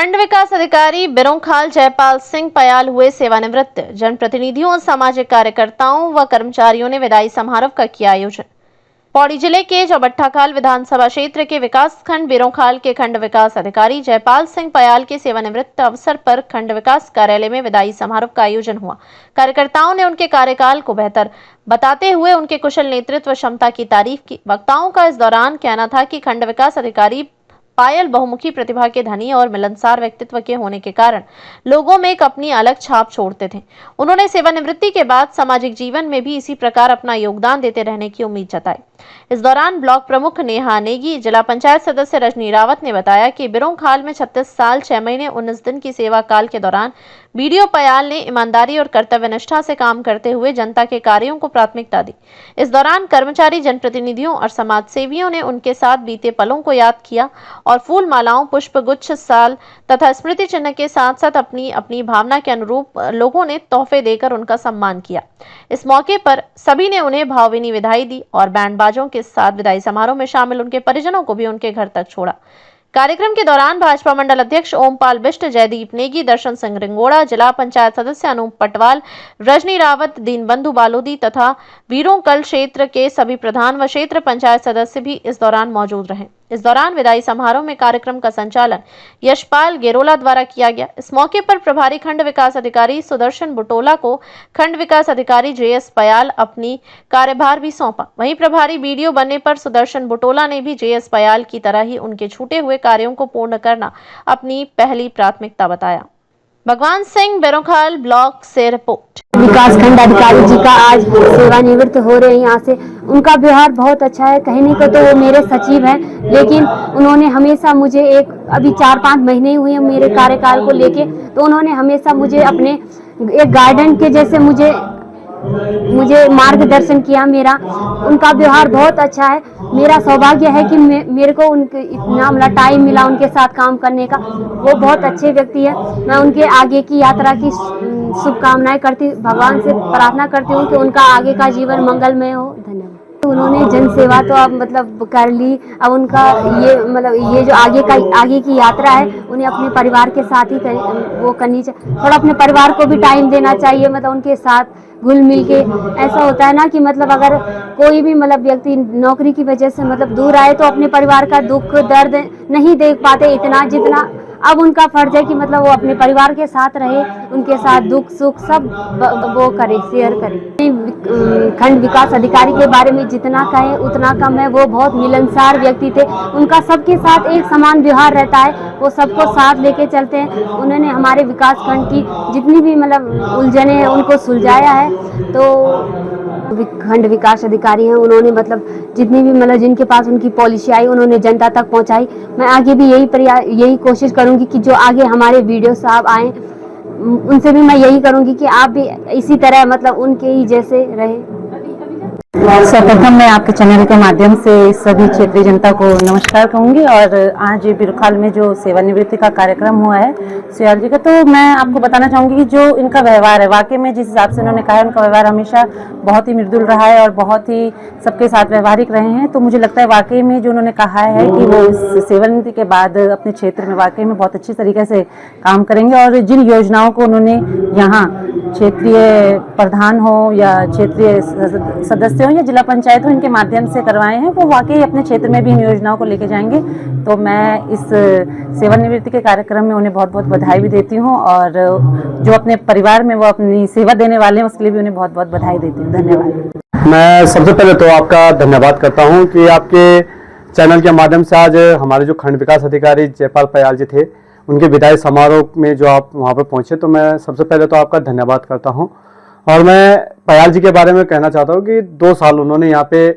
खंड विकास अधिकारी बिरोंखाल जयपाल सिंह पयाल हुए सेवानिवृत्त। जनप्रतिनिधियों, सामाजिक कार्यकर्ताओं व कर्मचारियों ने विदाई समारोह का किया आयोजन। पौड़ी जिले के चौबट्टाखाल विधानसभा क्षेत्र के विकास खंड बिरोंखाल के खंड विकास अधिकारी जयपाल सिंह पयाल के सेवानिवृत्त अवसर पर खंड विकास कार्यालय में विदाई समारोह का आयोजन हुआ। कार्यकर्ताओं ने उनके कार्यकाल को बेहतर बताते हुए उनके कुशल नेतृत्व व क्षमता की तारीफ की। वक्ताओं का इस दौरान कहना था कि खंड विकास अधिकारी पायल बहुमुखी प्रतिभा के धनी और मिलनसार व्यक्तित्व के होने के कारण लोगों में एक अपनी अलग छाप छोड़ते थे। उन्होंने सेवानिवृत्ति के बाद सामाजिक जीवन में भी इसी प्रकार अपना योगदान देते रहने की उम्मीद जताई। इस दौरान ब्लॉक प्रमुख नेहा नेगी, जिला पंचायत सदस्य रजनी रावत ने बताया कि बिरोंखाल में 36 साल 6 महीने 19 दिन की सेवा काल के दौरान बीडीओ पयाल ने ईमानदारी और कर्तव्य निष्ठा से काम करते हुए जनता के कार्यों को प्राथमिकता दी। इस दौरान कर्मचारी, जनप्रतिनिधियों और समाज सेवियों ने उनके साथ बीते पलों को याद किया और फूल मालाओं, पुष्प गुच्छ, साल तथा स्मृति चिन्ह के साथ साथ अपनी अपनी भावना के अनुरूप लोगों ने तोहफे देकर उनका सम्मान किया। इस मौके पर सभी ने उन्हें भावभीनी विदाई दी और बैंड बाजों के साथ विदाई समारोह में शामिल उनके परिजनों को भी उनके घर तक छोड़ा। कार्यक्रम के दौरान भाजपा मंडल अध्यक्ष ओमपाल बिष्ट, जयदीप नेगी, दर्शन सिंह रिंगोड़ा, जिला पंचायत सदस्य अनूप पटवाल, रजनी रावत, दीनबंधु बालोदी तथा वीरोंकल क्षेत्र के सभी प्रधान व क्षेत्र पंचायत सदस्य भी इस दौरान मौजूद रहे। इस दौरान विदाई समारोह में कार्यक्रम का संचालन यशपाल गेरोला द्वारा किया गया। इस मौके पर प्रभारी खंड विकास अधिकारी सुदर्शन बुटोला को खंड विकास अधिकारी जेएस पयाल अपनी कार्यभार भी सौंपा। वहीं प्रभारी बीडीओ बनने पर सुदर्शन बुटोला ने भी जेएस पयाल की तरह ही उनके छूटे हुए कार्यों को पूर्ण करना अपनी पहली प्राथमिकता बताया। भगवान सिंह, बिरोंखाल ब्लॉक से रिपोर्ट। विकास खंड अधिकारी जी का आज सेवानिवृत्त हो रहे हैं यहाँ से। उनका व्यवहार बहुत अच्छा है। कहने को तो वो मेरे सचिव हैं, लेकिन उन्होंने हमेशा मुझे अभी 4-5 महीने हुए हैं मेरे कार्यकाल को लेके, तो उन्होंने हमेशा मुझे अपने एक गार्डन के जैसे मुझे मार्गदर्शन किया। मेरा उनका व्यवहार बहुत अच्छा है। मेरा सौभाग्य है कि मेरे को उनके इतना टाइम मिला उनके साथ काम करने का। वो बहुत अच्छे व्यक्ति है। मैं उनके आगे की यात्रा की शुभकामनाएं करती, भगवान से प्रार्थना करती हूँ कि उनका आगे का जीवन मंगलमय हो। धन्यवाद। उन्होंने जन सेवा तो अब कर ली। अब उनका ये जो आगे की यात्रा है उन्हें अपने परिवार के साथ ही वो करनी चाहिए। थोड़ा अपने परिवार को भी टाइम देना चाहिए, उनके साथ घुल मिल के। ऐसा होता है ना कि अगर कोई भी व्यक्ति नौकरी की वजह से दूर आए तो अपने परिवार का दुख दर्द नहीं देख पाते इतना जितना अब उनका फर्ज है कि वो अपने परिवार के साथ रहे, उनके साथ दुख सुख सब वो करे, शेयर करे। खंड विकास अधिकारी के बारे में जितना कहे उतना कम है। वो बहुत मिलनसार व्यक्ति थे। उनका सबके साथ एक समान व्यवहार रहता है। वो सबको साथ लेके चलते हैं। उन्होंने हमारे विकास खंड की जितनी भी उलझने हैं उनको सुलझाया है। तो खंड विकास अधिकारी हैं, उन्होंने जितनी भी जिनके पास उनकी पॉलिसी आई उन्होंने जनता तक पहुंचाई। मैं आगे भी यही कोशिश करूंगी कि जो आगे हमारे वीडियो साहब आए उनसे भी मैं यही करूंगी कि आप भी इसी तरह उनके ही जैसे रहे। सर्वप्रथम मैं आपके चैनल के माध्यम से सभी क्षेत्रीय जनता को नमस्कार कहूंगी। और आज बिरोंखाल में जो सेवानिवृत्ति का कार्यक्रम हुआ है सुयाल जी का, तो मैं आपको बताना चाहूंगी कि जो इनका व्यवहार है, वाकई में जिस हिसाब से उन्होंने कहा है, उनका व्यवहार हमेशा बहुत ही मृदुल रहा है और बहुत ही सबके साथ व्यवहारिक रहे हैं। तो मुझे लगता है वाकई में जो उन्होंने कहा है कि वो इस सेवानिवृत्ति के बाद अपने क्षेत्र में वाकई में बहुत अच्छी तरीके से काम करेंगे। और जिन योजनाओं को उन्होंने यहाँ क्षेत्रीय प्रधान हो या क्षेत्रीय सदस्य हो या जिला पंचायत हो, इनके माध्यम से करवाए हैं, वो वाकई अपने क्षेत्र में भी इन योजनाओं को लेके जाएंगे। तो मैं इस सेवानिवृत्ति के कार्यक्रम में उन्हें बहुत बहुत बधाई भी देती हूँ और जो अपने परिवार में वो अपनी सेवा देने वाले हैं उसके लिए भी उन्हें बहुत बहुत बधाई देती हूँ। धन्यवाद। मैं सबसे पहले तो आपका धन्यवाद करता हूँ कि आपके चैनल के माध्यम से आज हमारे जो खंड विकास अधिकारी जयपाल पयाल जी थे उनके विदाई समारोह में जो आप वहाँ पर पहुँचे, तो मैं सबसे पहले तो आपका धन्यवाद करता हूँ। और मैं पयाल जी के बारे में कहना चाहता हूँ कि 2 साल उन्होंने यहाँ पे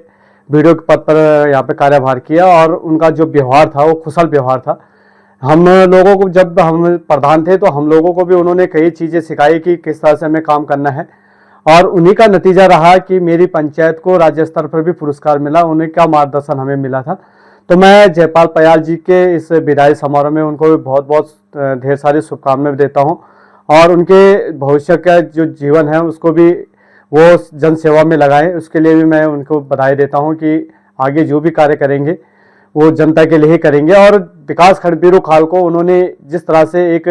वीडियो के पद पर यहाँ पे कार्यभार किया और उनका जो व्यवहार था वो कुशल व्यवहार था। हम लोगों को, जब हम प्रधान थे तो हम लोगों को भी उन्होंने कई चीज़ें सिखाई कि किस तरह से हमें काम करना है और उन्हीं का नतीजा रहा कि मेरी पंचायत को राज्य स्तर पर भी पुरस्कार मिला। उन्हीं का मार्गदर्शन हमें मिला था। तो मैं जयपाल पयाल जी के इस विदाई समारोह में उनको भी बहुत बहुत ढेर सारी शुभकामनाएं देता हूँ और उनके भविष्य का जो जीवन है उसको भी वो जन सेवा में लगाएं, उसके लिए भी मैं उनको बधाई देता हूं कि आगे जो भी कार्य करेंगे वो जनता के लिए ही करेंगे और विकास खंड बिरोखाल को उन्होंने जिस तरह से एक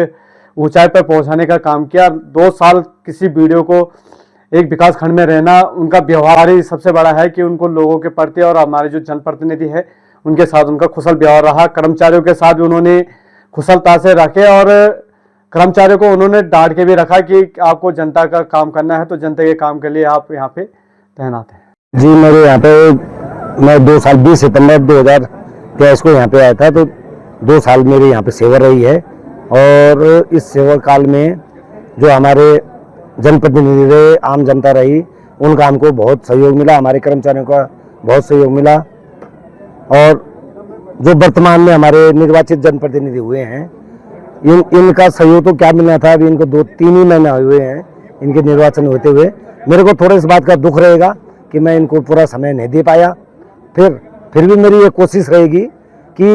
ऊंचाई पर पहुंचाने का काम किया, 2 साल किसी वीडियो को एक विकास खंड में रहना, उनका व्यवहार ही सबसे बड़ा है कि उनको लोगों के प्रति और हमारे जो जनप्रतिनिधि है उनके साथ उनका कुशल व्यवहार रहा। कर्मचारियों के साथ भी उन्होंने कुशलता से रखे और कर्मचारियों को उन्होंने डांट के भी रखा कि आपको जनता का काम करना है तो जनता के काम के लिए आप यहाँ पे तैनात हैं। जी, मेरे यहाँ पे मैं 2 साल 20 सितंबर 2023 को यहाँ पे आया था, तो 2 साल मेरी यहाँ पे सेवा रही है। और इस सेवा काल में जो हमारे जनप्रतिनिधि रहे, आम जनता रही, उनका हमको बहुत सहयोग मिला, हमारे कर्मचारियों का बहुत सहयोग मिला। और जो वर्तमान में हमारे निर्वाचित जनप्रतिनिधि हुए हैं, इनका सहयोग तो क्या मिलना था, अभी इनको 2-3 ही महीने हुए हैं इनके निर्वाचन होते हुए। मेरे को थोड़ा इस बात का दुख रहेगा कि मैं इनको पूरा समय नहीं दे पाया। फिर भी मेरी ये कोशिश रहेगी कि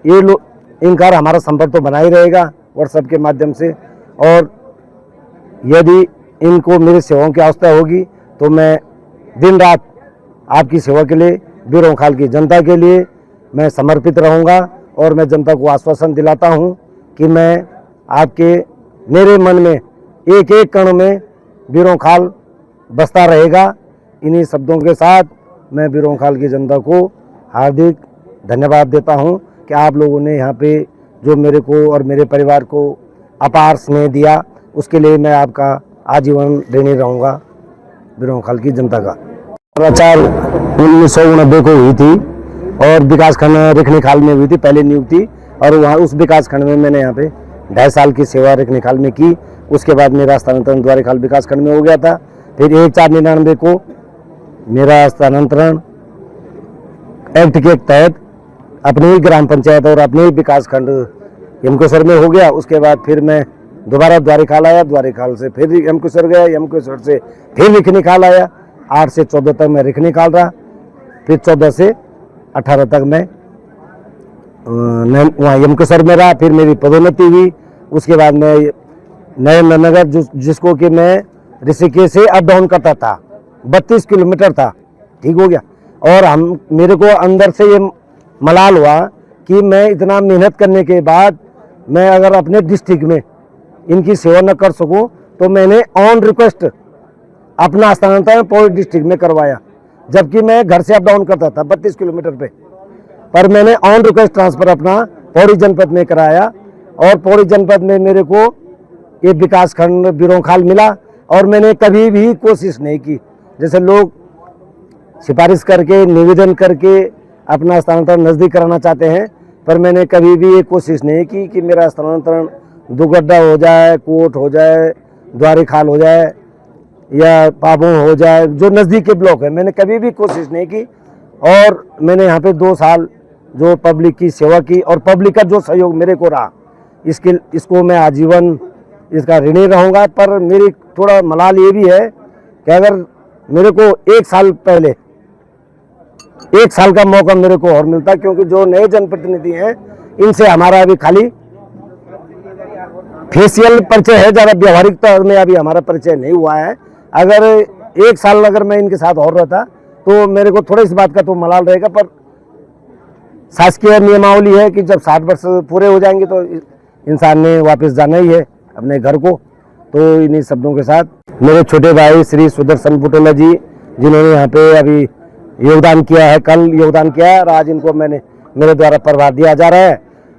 ये लोग इनका हमारा संपर्क तो बना ही रहेगा व्हाट्सएप के माध्यम से। और यदि इनको मेरी सेवाओं की आवश्यकता होगी तो मैं दिन रात आपकी सेवा के लिए, बिरोखाल की जनता के लिए मैं समर्पित रहूँगा। और मैं जनता को आश्वासन दिलाता हूँ कि मैं आपके, मेरे मन में एक एक कण में बिरोखाल बसता रहेगा। इन्हीं शब्दों के साथ मैं बिरोखाल की जनता को हार्दिक धन्यवाद देता हूं कि आप लोगों ने यहाँ पे जो मेरे को और मेरे परिवार को अपार स्नेह दिया, उसके लिए मैं आपका आजीवन ऋणी रहूँगा, बिरोखाल की जनता का। प्रचार 1990 को हुई थी और विकास खंड रिखणीखाल में हुई थी पहले नियुक्ति। और वहाँ उस विकास खंड में मैंने यहाँ पे 2.5 साल की सेवा रिखणीखाल में की। उसके बाद मेरा स्थानांतरण द्वारीखाल विकास खंड में हो गया था। फिर 1499 को मेरा स्थानांतरण एक्ट के तहत अपनी ही ग्राम पंचायत और अपने ही विकास खंड यमकेश्वर में हो गया। उसके बाद फिर मैं दोबारा द्वारीखाल आया, द्वारीखाल से फिर यमकेश्वर गया, यमकेश्वर से फिर रिखणीखाल आया। 8 से 14 तक मैं रिखणीखाल रहा, फिर 14 से 18 तक मैं वहाँ यमकेश्वर में रहा। फिर मेरी पदोन्नति हुई। उसके बाद मैं नरेंद्र नगर, जिसको कि मैं ऋषिकेश से अप डाउन करता था, 32 किलोमीटर था, ठीक हो गया। और मेरे को अंदर से ये मलाल हुआ कि मैं इतना मेहनत करने के बाद मैं अगर अपने डिस्ट्रिक्ट में इनकी सेवा न कर सकूं, तो मैंने ऑन रिक्वेस्ट अपना स्थानांतरण पौड़ी डिस्ट्रिक्ट में करवाया। जबकि मैं घर से अप डाउन करता था 32 किलोमीटर पे, पर मैंने ऑन रिक्वेस्ट ट्रांसफर अपना पौड़ी जनपद में कराया। और पौड़ी जनपद में मेरे को ये विकास खंड बिरोखाल मिला। और मैंने कभी भी कोशिश नहीं की, जैसे लोग सिफारिश करके, निवेदन करके अपना स्थानांतरण नज़दीक कराना चाहते हैं, पर मैंने कभी भी ये कोशिश नहीं की कि मेरा स्थानांतरण दुगड्डा हो जाए, कोट हो जाए, द्वारीखाल हो जाए या पाबों हो जाए, जो नज़दीक के ब्लॉक है। मैंने कभी भी कोशिश नहीं की। और मैंने यहाँ पे 2 साल जो पब्लिक की सेवा की और पब्लिक का जो सहयोग मेरे को रहा, इसको मैं आजीवन इसका ऋणी रहूँगा। पर मेरी थोड़ा मलाल ये भी है कि अगर मेरे को 1 साल पहले 1 साल का मौका मेरे को और मिलता, क्योंकि जो नए जनप्रतिनिधि हैं इनसे हमारा अभी खाली फेशियल परिचय है, ज़्यादा व्यवहारिकता में अभी हमारा परिचय नहीं हुआ है। अगर 1 साल अगर मैं इनके साथ और रहता तो मेरे को थोड़ा इस बात का तो मलाल रहेगा। पर शासकीय नियमावली है कि जब 60 वर्ष पूरे हो जाएंगे तो इंसान ने वापस जाना ही है अपने घर को। तो इन्हीं शब्दों के साथ मेरे छोटे भाई श्री सुदर्शन बुटोला जी, जिन्होंने यहाँ पे अभी योगदान किया है, कल योगदान किया है और आज इनको मेरे द्वारा प्रभार दिया जा रहा है।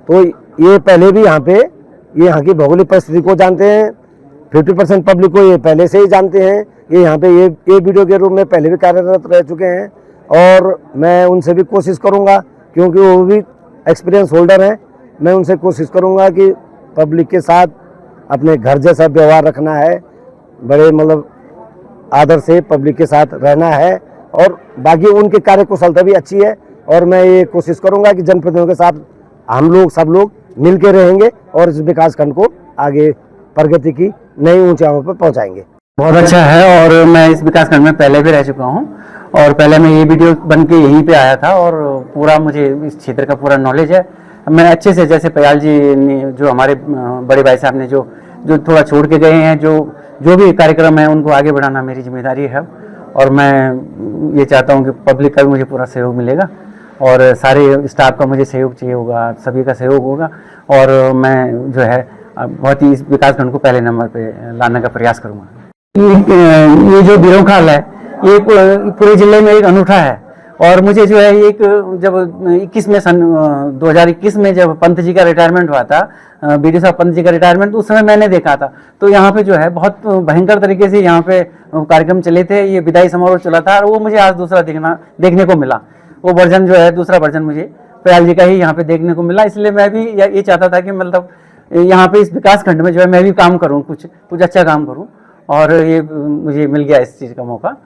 तो ये पहले भी ये यहाँ की भौगोलिक परिस्थिति को जानते हैं। 50% पब्लिक को ये पहले से ही जानते हैं। ये यहाँ पे ये वीडियो के रूप में पहले भी कार्यरत रह चुके हैं। और मैं उनसे भी कोशिश करूँगा, क्योंकि वो भी एक्सपीरियंस होल्डर हैं, मैं उनसे कोशिश करूँगा कि पब्लिक के साथ अपने घर जैसा व्यवहार रखना है, बड़े मतलब आदर से पब्लिक के साथ रहना है। और बाकी उनकी कार्यकुशलता भी अच्छी है। और मैं ये कोशिश करूँगा कि जनप्रतिनिधियों के साथ हम लोग सब लोग मिल के रहेंगे और इस विकास खंड को आगे प्रगति की नई ऊंचाइयों पर पहुंचाएंगे। बहुत अच्छा है। और मैं इस विकास खंड में पहले भी रह चुका हूं और पहले मैं ये वीडियो बन के यहीं पे आया था और पूरा मुझे इस क्षेत्र का पूरा नॉलेज है। मैं अच्छे से, जैसे पयाल जी ने, जो हमारे बड़े भाई साहब ने जो थोड़ा छोड़ के गए हैं, जो भी कार्यक्रम है उनको आगे बढ़ाना मेरी जिम्मेदारी है। और मैं ये चाहता हूँ कि पब्लिक का भी मुझे पूरा सहयोग मिलेगा और सारे स्टाफ का मुझे सहयोग चाहिए होगा, सभी का सहयोग होगा और मैं जो है बहुत ही इस विकासखंड को पहले नंबर पे लाने का प्रयास करूँगा। ये जो बिरोखाल है ये पूरे जिले में एक अनूठा है और मुझे जो है एक जब 2021 में जब पंत जी का रिटायरमेंट हुआ था, बीडी साहब पंत जी का रिटायरमेंट, उस समय मैंने देखा था। तो यहाँ पे जो है बहुत भयंकर तरीके से यहाँ पे कार्यक्रम चले थे, ये विदाई समारोह चला था और वो मुझे आज दूसरा देखने को मिला। वो वर्जन जो है दूसरा वर्जन मुझे पयाल जी का ही यहाँ पे देखने को मिला। इसलिए मैं भी ये चाहता था कि मतलब यहाँ पे इस विकास खंड में जो है मैं भी काम करूँ, कुछ अच्छा काम करूँ और ये मुझे मिल गया इस चीज़ का मौका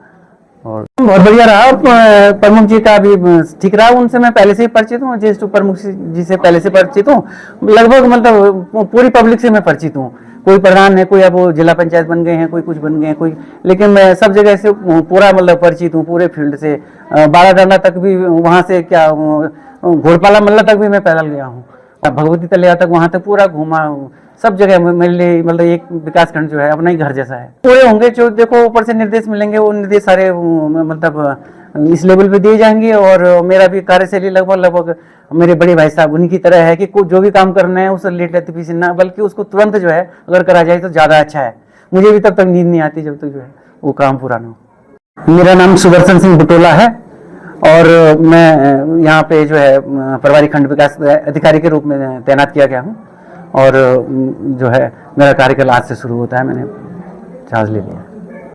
और बहुत बढ़िया रहा। प्रमुख जी का भी ठीक रहा, उनसे मैं पहले से ही परिचित हूँ, ज्येष्ठ प्रमुख जी से पहले से परिचित हूँ, लगभग मतलब पूरी पब्लिक से मैं परिचित हूँ। कोई प्रधान है, कोई अब वो जिला पंचायत बन गए हैं, कोई कुछ बन गए हैं, कोई, लेकिन मैं सब जगह से पूरा मतलब परिचित हूँ, पूरे फील्ड से। बाराडांडा तक भी, वहाँ से क्या घोड़पाला मल्ला तक भी मैं पैदल गया हूँ, भगवती तलिया तक, वहाँ तक पूरा घूमा हूँ। सब जगह मेरे लिए मतलब एक विकास खंड जो है अपना ही घर जैसा है। पूरे होंगे जो देखो ऊपर से निर्देश मिलेंगे, वो निर्देश सारे मतलब इस लेवल पे दिए जाएंगे और मेरा भी कार्यशैली लगभग मेरे बड़े भाई साहब उन्हीं की तरह है कि जो भी काम करना है उस लेट ना, बल्कि उसको तुरंत जो है अगर करा जाए तो ज़्यादा अच्छा है। मुझे भी तब तक नींद नहीं आती जब तक जो है वो काम पूरा ना हो। मेरा नाम सुदर्शन सिंह बुटोला है और मैं यहाँ पे जो है प्रभारी खंड विकास अधिकारी के रूप में तैनात किया गया हूँ और जो है मेरा कार्यकाल आज से शुरू होता है, मैंने चार्ज ले लिया।